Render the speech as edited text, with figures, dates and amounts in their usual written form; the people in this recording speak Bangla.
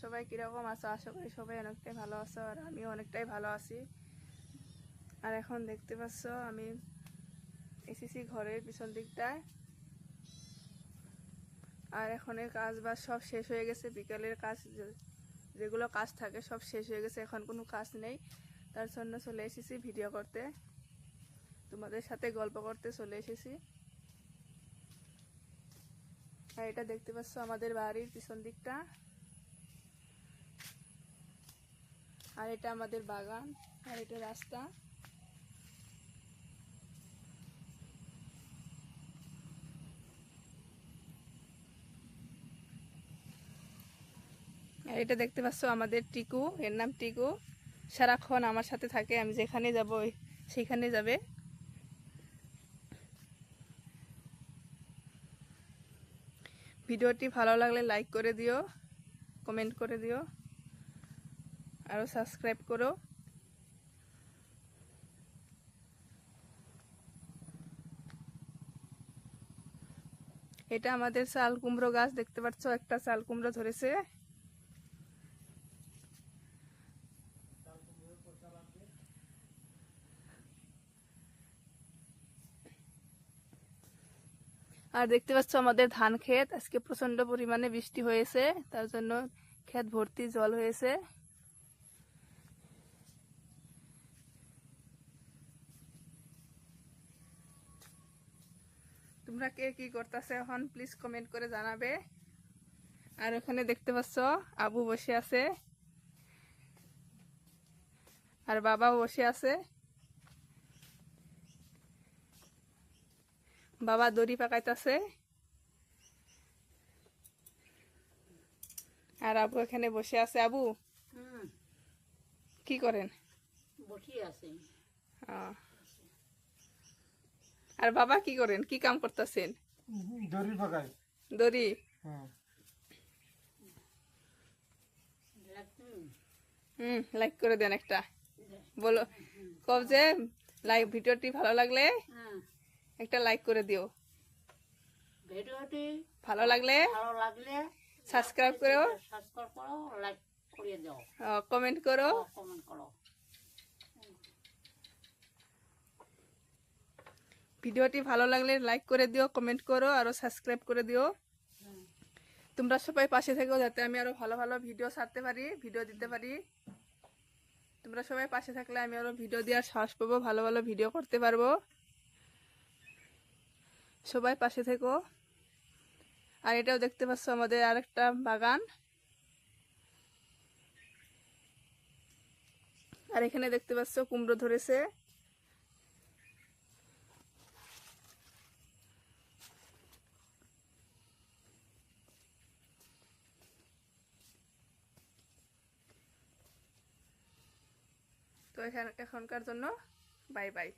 সবাই কিরকম আছো? আশা করি সবাই অনেকটাই ভালো আছো, আর আমিও অনেকটাই ভালো আছি। আর এখন দেখতে পাচ্ছ আমি এসেছি ঘরের পিছন দিকটায়। আর এখন কাজ বাজ সব শেষ হয়ে গেছে, বিকালের কাজ যেগুলো কাজ থাকে সব শেষ হয়ে গেছে, এখন কোনো কাজ নেই। তার জন্য চলে এসেছি ভিডিও করতে, তোমাদের সাথে গল্প করতে চলে এসেছি। আর এটা দেখতে পাচ্ছ আমাদের বাড়ির পিছন দিকটা, আর এটা আমাদের বাগান, আর এটা রাস্তা। আর এটা দেখতে পাচ্ছ আমাদের টিকু, এর নাম টিকু। সারাক্ষণ আমার সাথে থাকে, আমি যেখানে যাব সেখানে যাবে। ভিডিওটি ভালো লাগলে লাইক করে দিও, কমেন্ট করে দিও, আরও সাবস্ক্রাইব করো। এটা আমাদের চাল কুমড়ো গাছ, দেখতে পাচ্ছ একটা চাল কুমড়ো ধরেছে। আর দেখতে পাচ্ছ আমাদের ধান ক্ষেত, আজকে প্রচন্ড পরিমাণে বৃষ্টি হয়েছে, তার জন্য ক্ষেত ভর্তি জল হয়েছে। তোমরা কে কি করতেছে এখন প্লিজ কমেন্ট করে জানাবে। আর ওখানে দেখতে পাচ্ছ আবু বসে আছে, আর বাবাও বসে আছে। বাবা দড়ি পাকাইতেছে, আর আবু এখানে বসে আছে। আবু কি করেন? আর বাবা কি করেন, কি কাম করতেছেন? দড়ি পাকাই। দড়ি। লাইক করে দেন একটা, বলো কব যে লাইক, ভিডিওটি ভালো লাগলে একটা লাইক করে দিও। ভিডিওটি ভালো লাগলে সাবস্ক্রাইব করো, লাইক করে দাও, কমেন্ট করো। কমেন্ট করো। ভিডিওটি ভালো লাগলে লাইক করে দিও, কমেন্ট করো, আরো সাবস্ক্রাইব করে দিও। তোমরা সবাই পাশে থেকো, যাতে আমি আরো ভালো ভালো ভিডিও ছাড়তে পারি, ভিডিও দিতে পারি। তোমরা সবাই পাশে থাকলে আমি আরো ভিডিও দেওয়ার সাহস পাবো, ভালো ভালো ভিডিও করতে পারবো। সবাই পাশে থেকো। আর এটাও দেখতে পাচ্ছ আমাদের আরেকটা বাগান। আর এখানে দেখতে পাচ্ছ কুমড়ো ধরেছে। তো এখানকার জন্য বাই বাই।